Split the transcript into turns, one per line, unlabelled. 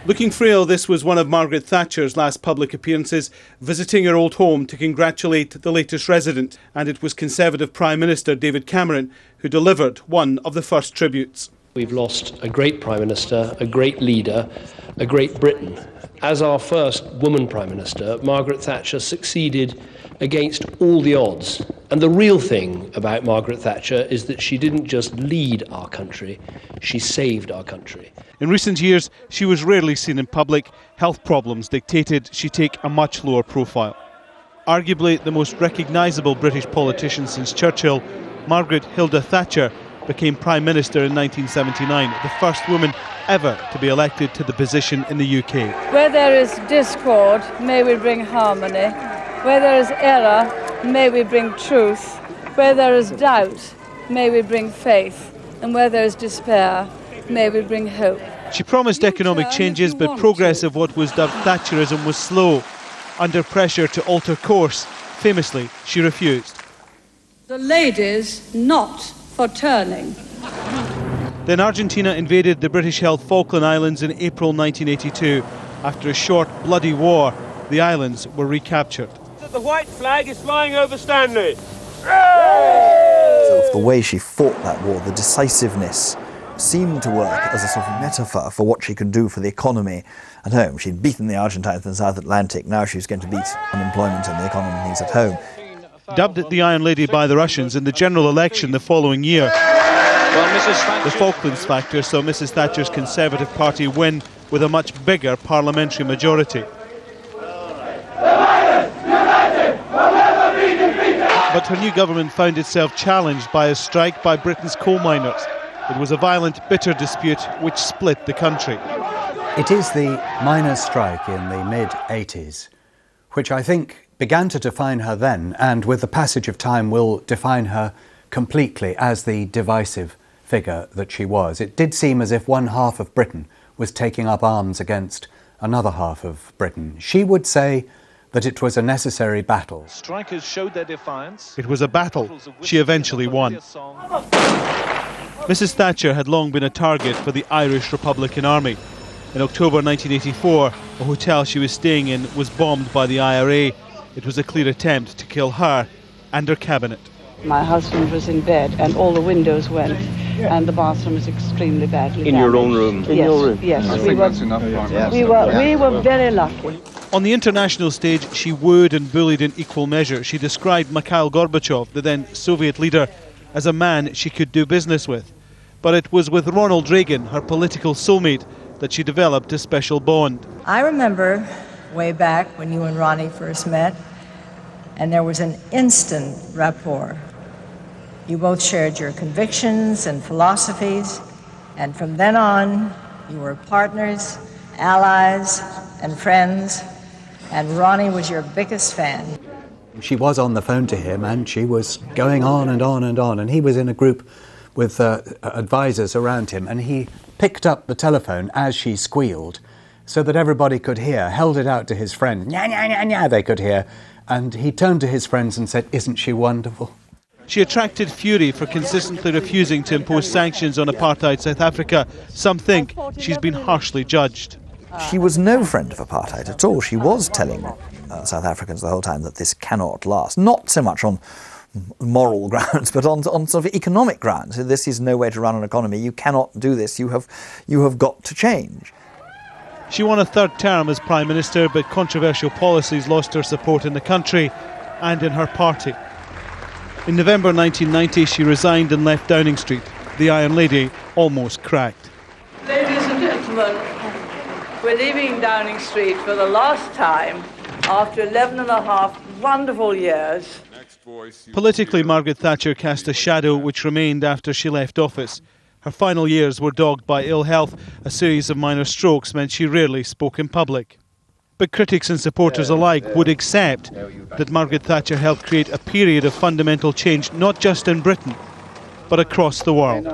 Looking frail, this was one of Margaret Thatcher's last public appearances, visiting her old home to congratulate the latest resident. And it was Conservative Prime Minister David Cameron who delivered one of the first tributes.
We've lost a great Prime Minister, a great leader, a great Britain. As our first woman Prime Minister, Margaret Thatcher succeeded against all the odds. And the real thing about Margaret Thatcher is that she didn't just lead our country, she saved our country.
In recent years, she was rarely seen in public. Health problems dictated she take a much lower profile. Arguably the most recognisable British politician since Churchill, Margaret Hilda Thatcher became Prime Minister in 1979, the first woman ever to be elected to the position in the UK.
Where there is discord, may we bring harmony. Where there is error, may we bring truth. Where there is doubt, may we bring faith. And where there is despair, may we bring hope.
She promised economic changes, but progress of what was dubbed Thatcherism was slow. Under pressure to alter course, famously, she refused.
The ladies not for turning.
Then Argentina invaded the British-held Falkland Islands in April 1982. After a short, bloody war, the islands were recaptured.
The white flag is flying over Stanley.
So the way she fought that war, the decisiveness, seemed to work as a sort of metaphor for what she could do for the economy at home. She'd beaten the Argentines in the South Atlantic. Now she was going to beat unemployment and the economies at home.
Dubbed the Iron Lady by the Russians in the general election the following year, the Falklands factor saw Mrs Thatcher's Conservative Party win with a much bigger parliamentary majority. But her new government found itself challenged by a strike by Britain's coal miners. It was a violent, bitter dispute which split the country.
It is the miners' strike in the mid-80s, which I think began to define her then, and with the passage of time will define her completely as the divisive figure that she was. It did seem as if one half of Britain was taking up arms against another half of Britain. She would say that it was a necessary battle.
Strikers showed their defiance.
It was a battle. She eventually won. Mrs Thatcher had long been a target for the Irish Republican Army. In October 1984, a hotel she was staying in was bombed by the IRA. It was a clear attempt to kill her and her cabinet.
My husband was in bed and all the windows went and the bathroom was extremely badly damaged.
In your own room?
Yes, in your room. Yes,
I think that's enough time.
We were very lucky.
On the international stage, she wooed and bullied in equal measure. She described Mikhail Gorbachev, the then Soviet leader, as a man she could do business with. But it was with Ronald Reagan, her political soulmate, that she developed a special bond.
I remember way back when you and Ronnie first met, and there was an instant rapport. You both shared your convictions and philosophies, and from then on, you were partners, allies, and friends, and Ronnie was your biggest fan.
She was on the phone to him, and she was going on and on and on, and he was in a group with advisors around him, and he picked up the telephone as she squealed so that everybody could hear, held it out to his friends, nya, nya, nya, nya, they could hear, and he turned to his friends and said, "Isn't she wonderful?"
She attracted fury for consistently refusing to impose sanctions on apartheid South Africa. Some think she's been harshly judged.
She was no friend of apartheid at all. She was telling South Africans the whole time that this cannot last, not so much on moral grounds, but on sort of economic grounds. This is no way to run an economy. You cannot do this. You have got to change.
She won a third term as Prime Minister, but controversial policies lost her support in the country and in her party. In November 1990, she resigned and left Downing Street. The Iron Lady almost cracked.
Ladies and gentlemen, we're leaving Downing Street for the last time after 11 and a half wonderful years.
Politically, Margaret Thatcher cast a shadow which remained after she left office. Her final years were dogged by ill health. A series of minor strokes meant she rarely spoke in public. But critics and supporters alike would accept that Margaret Thatcher helped create a period of fundamental change, not just in Britain, but across the world.